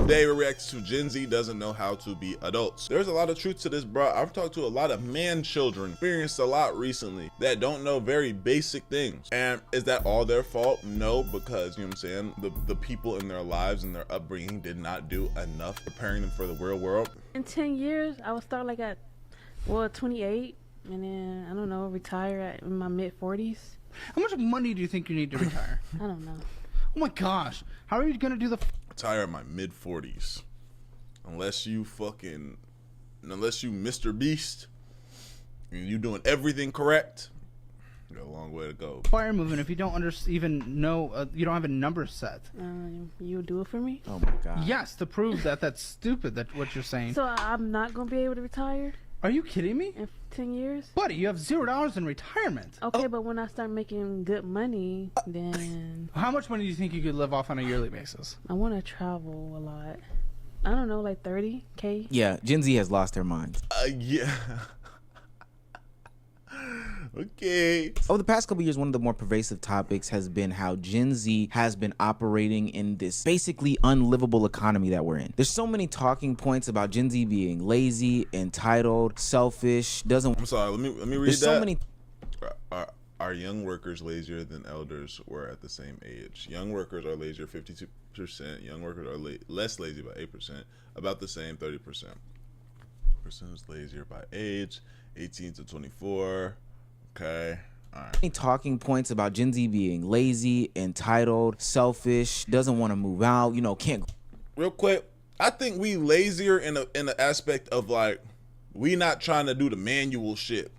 Today we're reacting to Gen Z doesn't know how to be adults. There's a lot of truth to this, bro. I've talked to a lot of man children, experienced a lot recently, that don't know very basic things. And is that all their fault? No, because, you know what I'm saying, the people in their lives and their upbringing did not do enough preparing them for the real world. In 10 years, I would start like at, 28, and then, I don't know, retire in my mid-40s. How much money do you think you need to retire? I don't know. Oh my gosh. How are you going to do the... Retire in my mid-40s. Unless you Mr. Beast, and you doing everything correct, you got a long way to go. fire movement if you don't even know, you don't have a number set? You do it for me? Oh my god. Yes, to prove that that's stupid, that's what you're saying. So I'm not going to be able to retire Are you kidding me? in 10 years? Buddy, you have $0 in retirement. Okay, but when I start making good money, then How much money do you think you could live off on a yearly basis? I want to travel a lot. I don't know, like 30K. Yeah, Gen Z has lost their minds. Yeah. Okay. Over the past couple years, one of the more pervasive topics has been how Gen Z has been operating in this basically unlivable economy that we're in. There's so many talking points about Gen Z being lazy, entitled, selfish, doesn't... I'm sorry, let me read There's that. so many... Are young workers lazier than elders were at the same age? Young workers are lazier 52%. Young workers are less lazy by 8%. About the same 30%. Person is lazier by age, 18 to 24. Okay. All right. Many talking points about Gen Z being lazy, entitled, selfish, doesn't want to move out, you know, can't... Real quick, I think we lazier in the aspect of like, we not trying to do the manual shit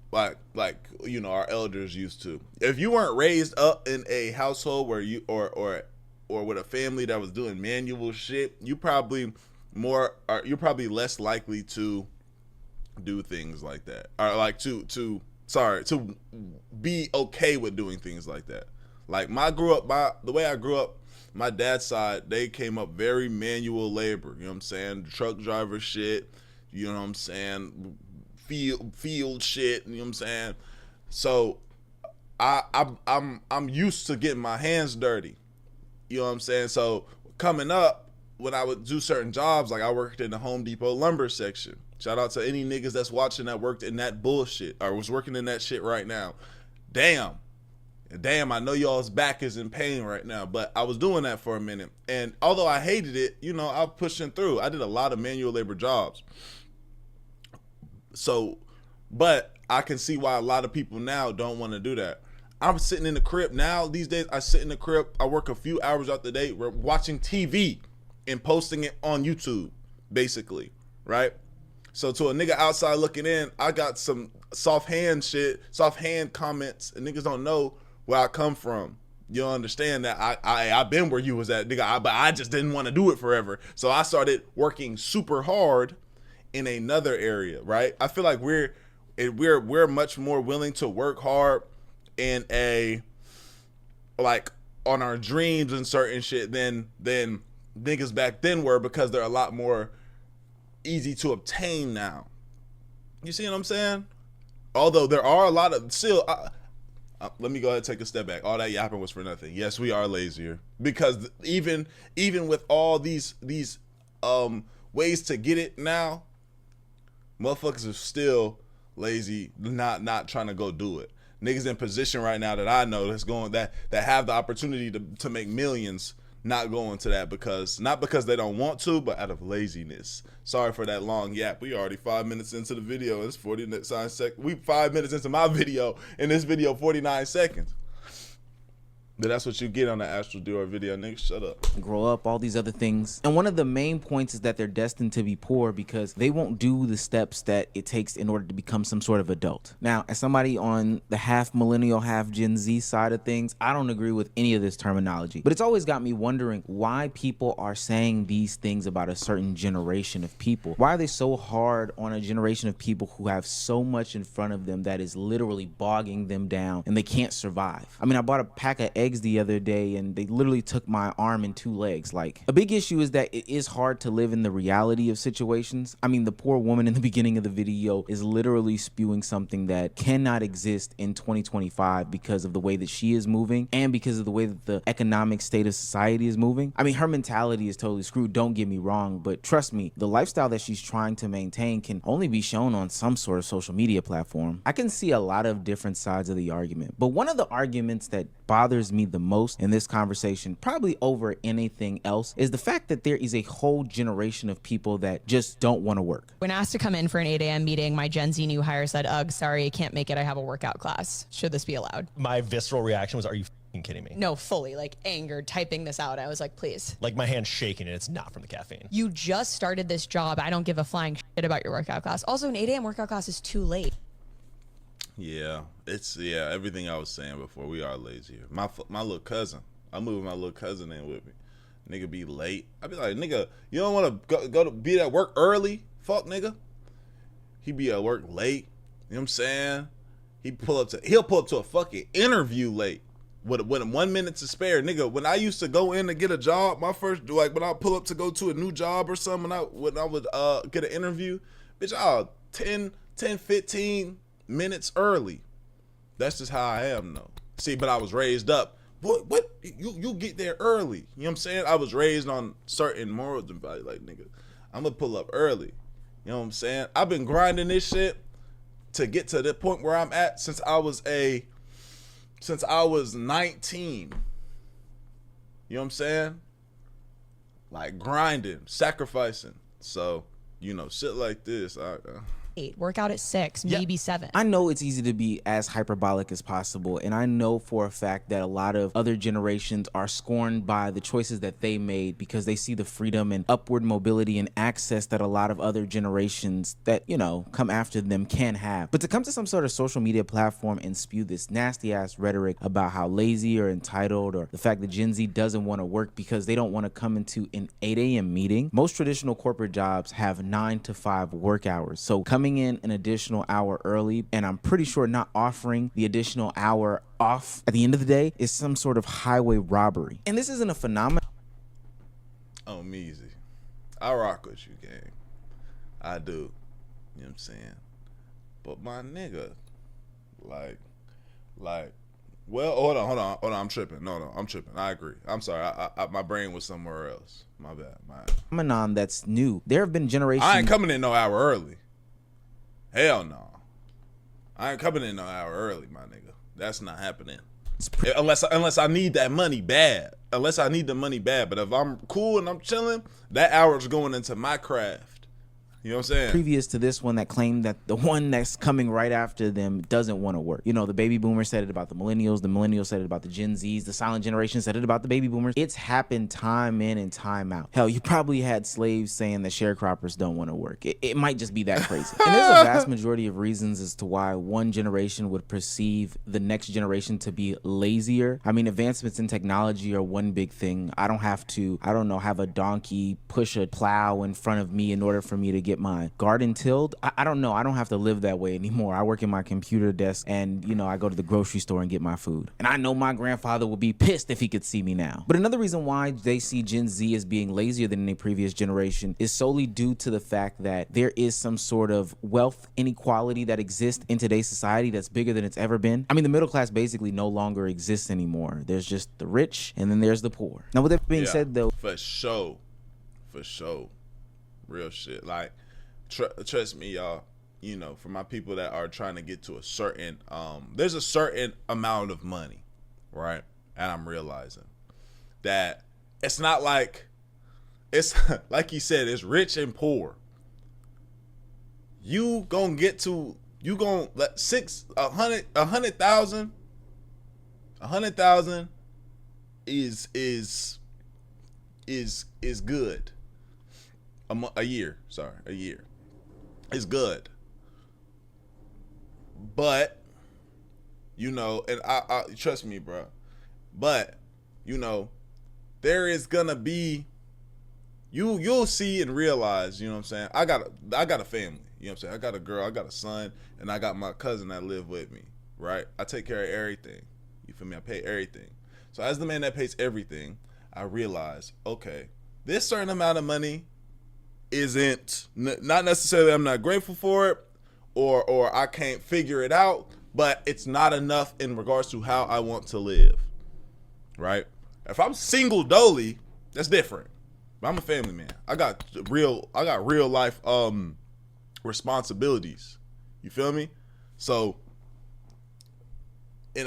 like you know our elders used to. If you weren't raised up in a household where you or with a family that was doing manual shit, you're probably less likely to do things like that, or like to be okay with doing things like that. Like the way I grew up, my dad's side, they came up very manual labor, you know what I'm saying? Truck driver shit, you know what I'm saying? Field shit, you know what I'm saying? So I'm used to getting my hands dirty, you know what I'm saying? So coming up, when I would do certain jobs, like I worked in the Home Depot lumber section. Shout out to any niggas that's watching that worked in that bullshit or was working in that shit right now. Damn, I know y'all's back is in pain right now, but I was doing that for a minute. And although I hated it, you know, I was pushing through. I did a lot of manual labor jobs. So, but I can see why a lot of people now don't want to do that. I'm sitting in the crib now. These days, I sit in the crib. I work a few hours out the day. We're watching TV and posting it on YouTube, basically, right? So to a nigga outside looking in, I got some soft hand comments, and niggas don't know where I come from. You don't understand that I've been where you was at, nigga, but I just didn't want to do it forever. So I started working super hard in another area, right? I feel like we're much more willing to work hard in like on our dreams and certain shit than niggas back then were, because they're a lot more easy to obtain now. You see what I'm saying? Although there are a lot of let me go ahead and take a step back. All that yapping was for nothing. Yes, we are lazier, because even with all these ways to get it now, motherfuckers are still lazy, not trying to go do it. Niggas in position right now that I know that have the opportunity to make millions, not going to that not because they don't want to, but out of laziness. Sorry for that long yap. We already 5 minutes into the video. It's 49 seconds. We 5 minutes into my video. In this video, 49 seconds. But that's what you get on the Astral Dior video, nigga. Shut up. Grow up, all these other things. And one of the main points is that they're destined to be poor because they won't do the steps that it takes in order to become some sort of adult. Now, as somebody on the half millennial, half Gen Z side of things, I don't agree with any of this terminology. But it's always got me wondering why people are saying these things about a certain generation of people. Why are they so hard on a generation of people who have so much in front of them that is literally bogging them down and they can't survive? I mean, I bought a pack of eggs eggs the other day and they literally took my arm and 2 legs. Like, a big issue is that it is hard to live in the reality of situations. I mean, the poor woman in the beginning of the video is literally spewing something that cannot exist in 2025 because of the way that she is moving and because of the way that the economic state of society is moving. I mean, her mentality is totally screwed, don't get me wrong, but trust me, the lifestyle that she's trying to maintain can only be shown on some sort of social media platform. I can see a lot of different sides of the argument, but one of the arguments that bothers me the most in this conversation, probably over anything else, is the fact that there is a whole generation of people that just don't want to work. When asked to come in for an 8 a.m. meeting, my Gen Z new hire said, "Ugh, sorry, I can't make it. I have a workout class. Should this be allowed?" My visceral reaction was, are you f***ing kidding me? No, fully, like, angered, typing this out. I was like, please. Like, my hand's shaking and it's not from the caffeine. You just started this job. I don't give a flying shit about your workout class. Also, an 8 a.m. workout class is too late. Yeah, everything I was saying before, we are lazy. My little cousin, I'm moving my little cousin in with me. Nigga be late. I be like, nigga, you don't want to go to be at work early? Fuck, nigga. He be at work late. You know what I'm saying? He'll pull up to a fucking interview late with 1 minute to spare. Nigga, when I used to go in to get a job, when I pull up to go to a new job or something, when I would get an interview, bitch, 10-15 minutes early. That's just how I am though. See, but I was raised up. What you get there early. You know what I'm saying? I was raised on certain morals and values. Like, nigga, I'm gonna pull up early. You know what I'm saying? I've been grinding this shit to get to the point where I'm at since I was 19. You know what I'm saying? Like, grinding, sacrificing. So, you know, shit like this. Work out at 6, maybe 7. I know it's easy to be as hyperbolic as possible, and I know for a fact that a lot of other generations are scorned by the choices that they made because they see the freedom and upward mobility and access that a lot of other generations that, you know, come after them can have. But to come to some sort of social media platform and spew this nasty ass rhetoric about how lazy or entitled, or the fact that Gen Z doesn't want to work because they don't want to come into an 8 a.m. meeting. Most traditional corporate jobs have 9 to 5 work hours. So coming in an additional hour early, and I'm pretty sure not offering the additional hour off at the end of the day, is some sort of highway robbery. And this isn't a phenomenon. Oh, Meezy, I rock with you, gang. I do. You know what I'm saying? But my nigga, like, well, hold on. I'm tripping. No, I'm tripping. I agree. I'm sorry. I my brain was somewhere else. My bad. Phenomenon that's new. There have been generations. I ain't coming in no hour early. Hell no. I ain't coming in no hour early, my nigga. That's not happening. Unless I need that money bad. Unless I need the money bad. But if I'm cool and I'm chilling, that hour's going into my craft. You know what I'm saying? Previous to this one that claimed that the one that's coming right after them doesn't want to work. You know, the baby boomers said it about the millennials said it about the Gen Zs, the silent generation said it about the baby boomers. It's happened time in and time out. Hell, you probably had slaves saying that sharecroppers don't want to work. It might just be that crazy. And there's a vast majority of reasons as to why one generation would perceive the next generation to be lazier. I mean, advancements in technology are one big thing. I don't have to, have a donkey push a plow in front of me in order for me to get my garden tilled. I don't know. I don't have to live that way anymore. I work in my computer desk and, you know, I go to the grocery store and get my food. And I know my grandfather would be pissed if he could see me now. But another reason why they see Gen Z as being lazier than any previous generation is solely due to the fact that there is some sort of wealth inequality that exists in today's society that's bigger than it's ever been. I mean, the middle class basically no longer exists anymore. There's just the rich and then there's the poor. Now, with that being said, though, for sure, real shit. Like, trust me, y'all. You know, for my people that are trying to get to a certain, there's a certain amount of money, right? And I'm realizing that it's not like, it's like you said, it's rich and poor. You gonna get to, you gonna let 100,000 is good. A year. It's good. But, you know, and I trust me, bro. But, you know, there is gonna be, you'll see and realize, you know what I'm saying? I got a family, you know what I'm saying? I got a girl, I got a son, and I got my cousin that live with me, right? I take care of everything. You feel me? I pay everything. So as the man that pays everything, I realize, okay, this certain amount of money isn't not necessarily I'm not grateful for it or I can't figure it out, but it's not enough in regards to how I want to live. Right? If I'm single dolly, that's different. But I'm a family man. I got real life responsibilities. You feel me? So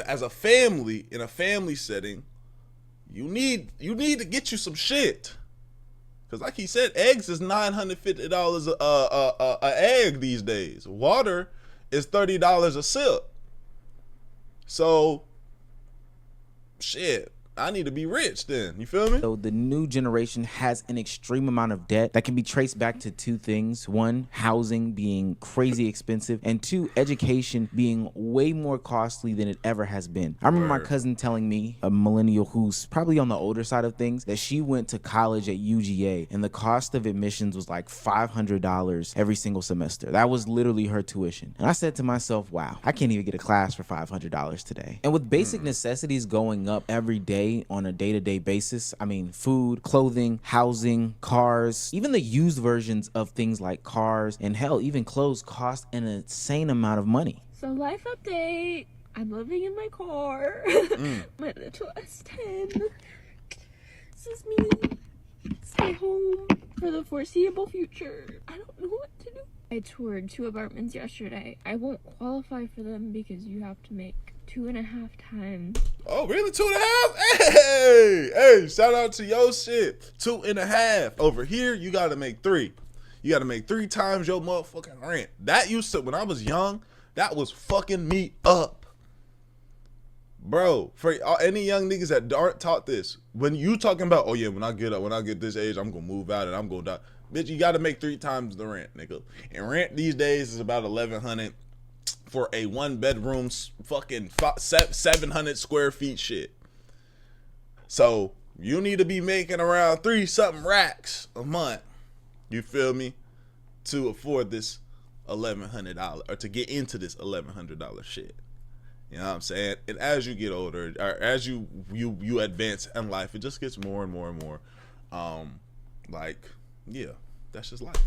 as a family, in a family setting, you need to get you some shit. Cause like he said, eggs is $950 a egg these days. Water is $30 a sip. So shit, I need to be rich then. You feel me? So the new generation has an extreme amount of debt that can be traced back to two things. One, housing being crazy expensive, and two, education being way more costly than it ever has been. I remember my cousin telling me, a millennial who's probably on the older side of things, that she went to college at UGA and the cost of admissions was like $500 every single semester. That was literally her tuition. And I said to myself, wow, I can't even get a class for $500 today. And with basic necessities going up every day, on a day-to-day basis, I mean, food, clothing, housing, cars, even the used versions of things like cars and hell, even clothes cost an insane amount of money. So life update. I'm living in my car. My little S10. This is me. Stay home for the foreseeable future. I don't know what to do. I toured 2 apartments yesterday. I won't qualify for them because you have to make 2.5 times. Oh, really? 2.5? Hey, shout out to your shit. 2.5. Over here, you gotta make 3. You gotta make 3 times your motherfucking rent. That used to, when I was young, that was fucking me up. Bro, for any young niggas that aren't taught this, when you talking about, oh yeah, when I get this age, I'm gonna move out and I'm gonna die. Bitch, you gotta make 3 times the rent, nigga. And rent these days is about $1,100 for a 1-bedroom fucking 700 square feet shit. So you need to be making around 3-something racks a month. You feel me? To afford this $1,100 or to get into this $1,100 shit. You know what I'm saying? And as you get older, or as you advance in life, it just gets more and more and more. Like, yeah, that's just life.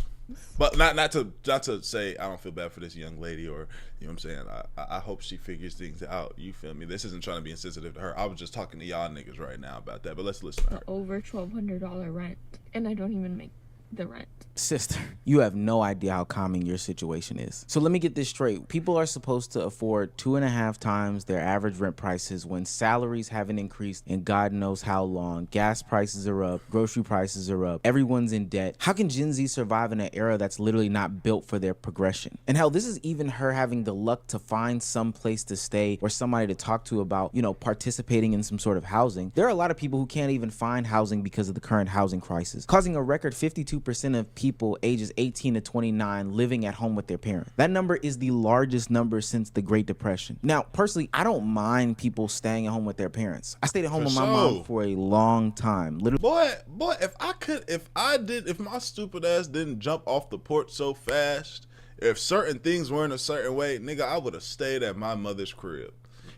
But not to say I don't feel bad for this young lady, or you know what I'm saying. I hope she figures things out. You feel me? This isn't trying to be insensitive to her. I was just talking to y'all niggas right now about that. But let's listen to her. Over $1,200 rent, and I don't even make the rent. Sister, you have no idea how common your situation is. So let me get this straight. People are supposed to afford 2.5 times their average rent prices when salaries haven't increased in God knows how long. Gas prices are up, grocery prices are up, everyone's in debt. How can Gen Z survive in an era that's literally not built for their progression? And hell, this is even her having the luck to find some place to stay or somebody to talk to about, participating in some sort of housing. There are a lot of people who can't even find housing because of the current housing crisis, causing a record 52% of people ages 18 to 29 living at home with their parents. That number is the largest number since the Great Depression. Now, personally, I don't mind people staying at home with their parents. I stayed at home with my mom for a long time. Literally. Boy, if my stupid ass didn't jump off the porch so fast, if certain things weren't a certain way, nigga, I would have stayed at my mother's crib.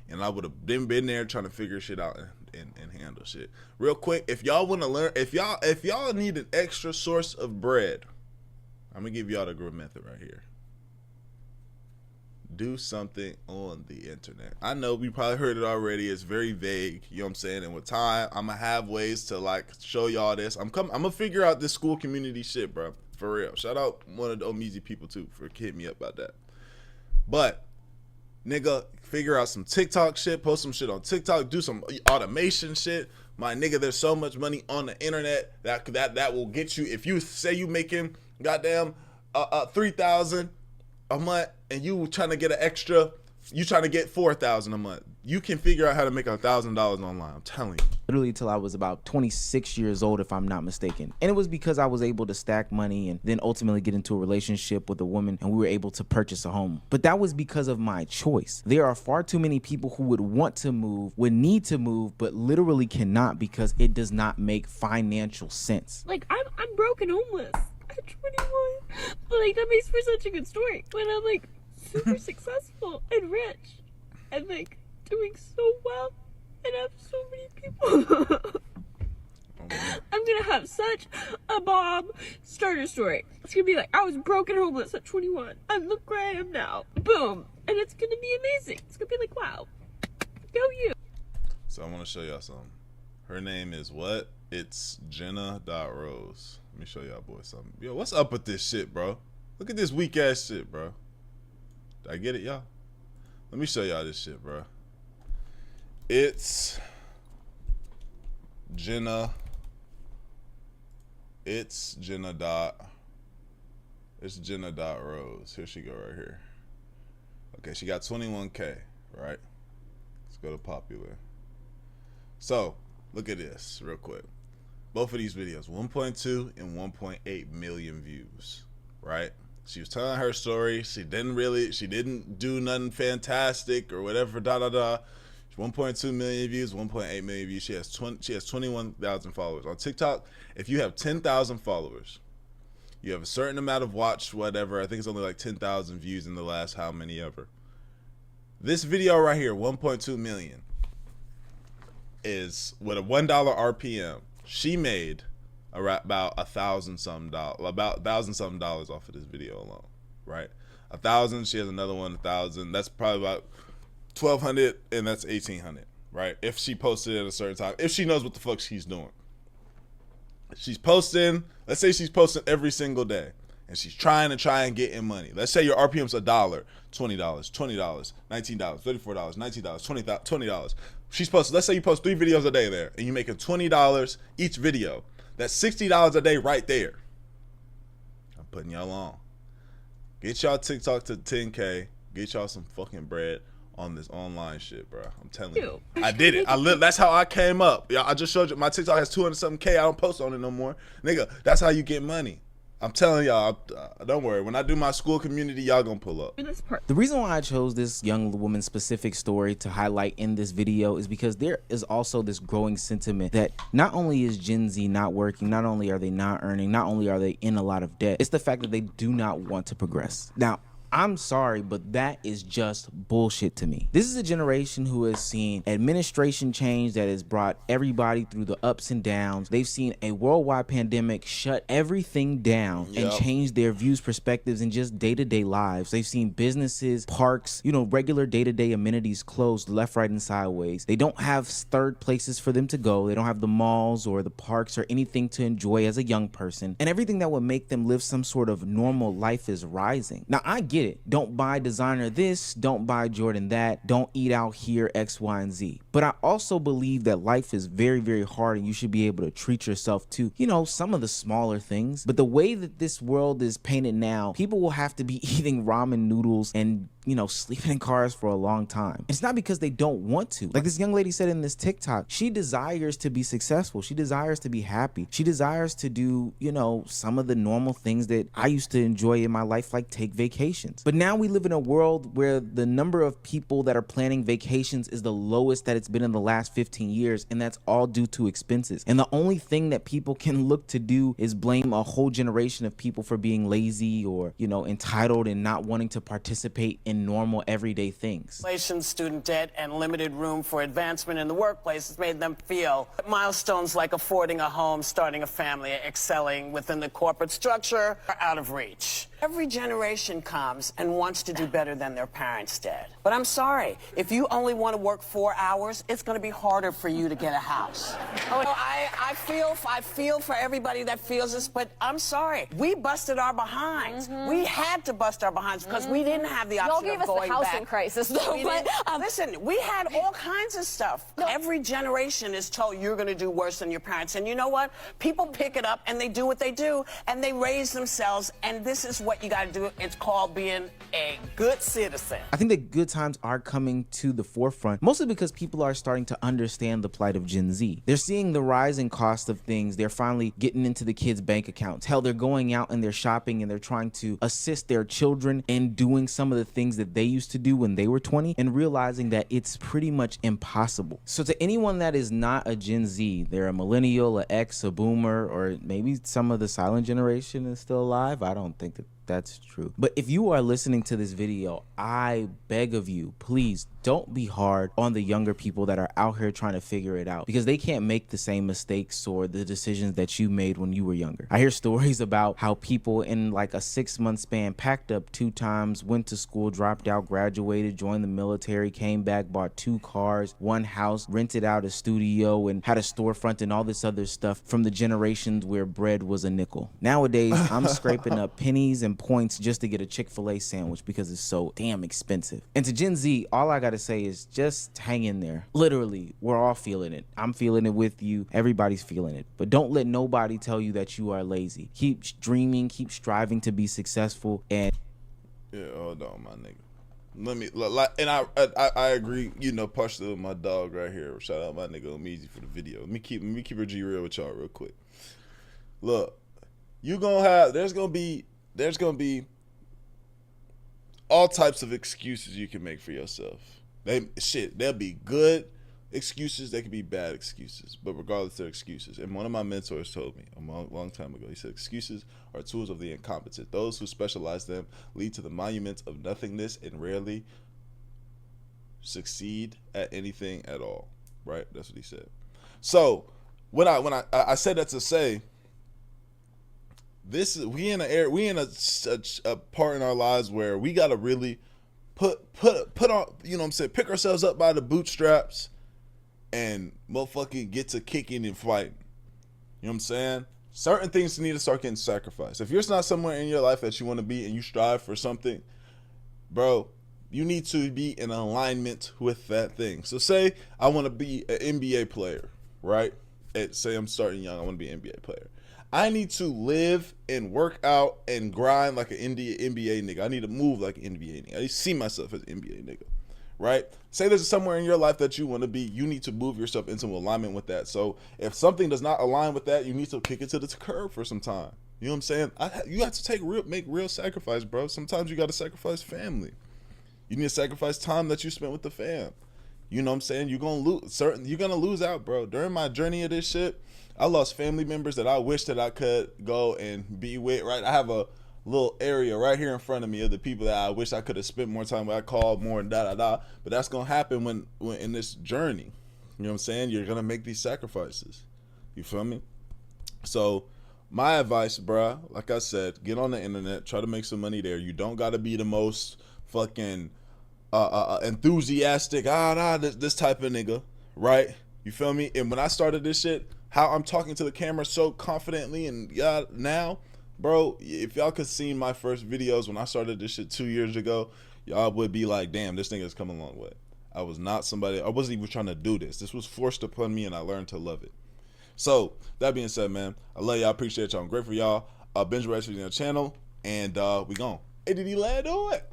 And I would have been there trying to figure shit out and handle shit. Real quick, if y'all want to learn, if y'all need an extra source of bread, I'm gonna give y'all the good method right here. Do something on the internet. I know we probably heard it already. It's very vague, you know what I'm saying? And with time, I'm gonna have ways to like show y'all this. I'm gonna figure out this school community shit, bro. For real. Shout out one of the Omeezy people too for hitting me up about that. But nigga, figure out some TikTok shit, post some shit on TikTok, do some automation shit. My nigga, there's so much money on the internet that will get you. If you say you making goddamn $3,000 a month and you trying to get an extra, you trying to get $4,000 a month, you can figure out how to make $1,000 online. I'm telling you. Literally till I was about 26 years old, if I'm not mistaken. And it was because I was able to stack money and then ultimately get into a relationship with a woman, and we were able to purchase a home. But that was because of my choice. There are far too many people who would want to move, would need to move, but literally cannot because it does not make financial sense. Like, I'm broke and homeless at 21. But like, that makes for such a good story. When I'm like super successful and rich and like doing so well and have so many people. I'm gonna have such a bomb starter story. It's gonna be like, I was broke and homeless at 21, and look where I am now. Boom. And it's gonna be amazing. It's gonna be like, wow, go you. So I want to show y'all something. Her name is what? It's Jenna.Rose. Let me show y'all boys something. Yo, what's up with this shit, bro? Look at this weak ass shit, bro. Did I get it, y'all? Let me show y'all this shit, bro. It's Jenna. It's Jenna.Rose. Here she go right here. Okay, she got 21K, right? Let's go to popular. So, look at this real quick. Both of these videos, 1.2 and 1.8 million views, right? She was telling her story. She didn't do nothing fantastic or whatever, 1.2 million views, 1.8 million views. She has 21,000 followers. On TikTok, if you have 10,000 followers, you have a certain amount of watch, whatever. I think it's only like 10,000 views in the last how many ever. This video right here, 1.2 million, is with a $1 RPM. She made about $1,000 something dollars off of this video alone, right? 1,000. She has another one, 1,000. That's probably about 1,200, and that's 1,800, right? If she posted at a certain time, if she knows what the fuck she's doing. She's posting, let's say she's posting every single day, and she's trying and getting money. Let's say your RPM's $1, $20, $20, $19, $34, $19, $20. She's posting, let's say you post 3 videos a day there, and you're making $20 each video. That's $60 a day right there. I'm putting y'all on. Get y'all TikTok to 10K. Get y'all some fucking bread on this online shit, bro. I'm telling you. I did it. That's how I came up. Yeah, I just showed you. My TikTok has 200-something K. I don't post on it no more. Nigga, that's how you get money. I'm telling y'all, don't worry. When I do my school community, y'all gonna pull up. The reason why I chose this young woman's specific story to highlight in this video is because there is also this growing sentiment that not only is Gen Z not working, not only are they not earning, not only are they in a lot of debt, it's the fact that they do not want to progress. Now, I'm sorry, but that is just bullshit to me. This is a generation who has seen administration change that has brought everybody through the ups and downs. They've seen a worldwide pandemic shut everything down and change their views, perspectives, and just day-to-day lives. They've seen businesses, parks, regular day-to-day amenities closed left, right, and sideways. They don't have third places for them to go. They don't have the malls or the parks or anything to enjoy as a young person. And everything that would make them live some sort of normal life is rising. Now, I get it. Don't buy designer this, don't buy Jordan that, don't eat out here, X, Y, and Z. But I also believe that life is very, very hard and you should be able to treat yourself to, some of the smaller things. But the way that this world is painted now, people will have to be eating ramen noodles and sleeping in cars for a long time. It's not because they don't want to. Like this young lady said in this TikTok, she desires to be successful. She desires to be happy. She desires to do, some of the normal things that I used to enjoy in my life, like take vacations. But now we live in a world where the number of people that are planning vacations is the lowest that it's been in the last 15 years, and that's all due to expenses. And the only thing that people can look to do is blame a whole generation of people for being lazy or, entitled and not wanting to participate in normal everyday things. Inflation, student debt, and limited room for advancement in the workplace has made them feel milestones like affording a home, starting a family, excelling within the corporate structure are out of reach. Every generation comes and wants to do better than their parents did. But I'm sorry, if you only want to work 4 hours, it's going to be harder for you to get a house. I feel for everybody that feels this, but I'm sorry. We busted our behinds. We had to bust our behinds because we didn't have the option of going back. Y'all gave us the housing crisis, though. Listen, we had all kinds of stuff. No. Every generation is told you're going to do worse than your parents. And you know what? People pick it up and they do what they do and they raise themselves. And this is what you got to do. It's called being a good citizen. I think that good times are coming to the forefront, mostly because people are starting to understand the plight of Gen Z. They're seeing the rising cost of things. They're finally getting into the kids' bank accounts. Hell, they're going out and they're shopping and they're trying to assist their children in doing some of the things that they used to do when they were 20 and realizing that it's pretty much impossible. So to anyone that is not a Gen Z, they're a millennial, a X, a boomer, or maybe some of the silent generation is still alive. I don't think that that's true. But if you are listening to this video, I beg of you, please don't be hard on the younger people that are out here trying to figure it out, because they can't make the same mistakes or the decisions that you made when you were younger. I hear stories about how people in like a 6-month span packed up 2 times, went to school, dropped out, graduated, joined the military, came back, bought 2 cars, 1 house, rented out a studio, and had a storefront and all this other stuff from the generations where bread was a nickel. Nowadays, I'm scraping up pennies and points just to get a Chick-fil-A sandwich because it's so damn expensive. And to Gen Z, all I gotta say is just hang in there. Literally, we're all feeling it. I'm feeling it with you. Everybody's feeling it. But don't let nobody tell you that you are lazy. Keep dreaming, keep striving to be successful, and yeah, hold on, my nigga. Let me, and I agree, you know, partially with my dog right here. Shout out my nigga Omeezy for the video. Let me keep it G real with y'all real quick. Look, there's gonna be all types of excuses you can make for yourself. They'll be good excuses, they can be bad excuses, but regardless, they're excuses. And one of my mentors told me a long time ago, he said, excuses are tools of the incompetent. Those who specialize them lead to the monuments of nothingness and rarely succeed at anything at all. Right? That's what he said. So when I said that to say, we in a part in our lives where we gotta really put on, you know what I'm saying, pick ourselves up by the bootstraps and motherfucking get to kicking and fighting. You know what I'm saying? Certain things need to start getting sacrificed. If you're not somewhere in your life that you want to be and you strive for something, bro, you need to be in alignment with that thing. So say I want to be an NBA player, right? Say I'm starting young, I want to be an NBA player. I need to live and work out and grind like an NBA nigga. I need to move like an NBA nigga. I need to see myself as an NBA nigga, right? Say there's somewhere in your life that you want to be. You need to move yourself into alignment with that. So if something does not align with that, you need to kick it to the curb for some time. You know what I'm saying? You have to make real sacrifice, bro. Sometimes you got to sacrifice family. You need to sacrifice time that you spent with the fam. You know what I'm saying? You're gonna lose out, bro. During my journey of this shit, I lost family members that I wish that I could go and be with, right? I have a little area right here in front of me of the people that I wish I could have spent more time with. I called more and but that's gonna happen when in this journey. You know what I'm saying? You're gonna make these sacrifices. You feel me? So my advice, bruh, like I said, get on the internet, try to make some money there. You don't gotta be the most fucking enthusiastic, this type of nigga, right? You feel me? And when I started this shit, how I'm talking to the camera so confidently and now, bro, if y'all could see my first videos when I started this shit 2 years ago, y'all would be like, damn, this nigga's come a long way. I wasn't even trying to do this. This was forced upon me and I learned to love it. So that being said, man, I love y'all, appreciate y'all, I'm grateful for y'all. Binge watching your channel, and we gone. ADD lad do it.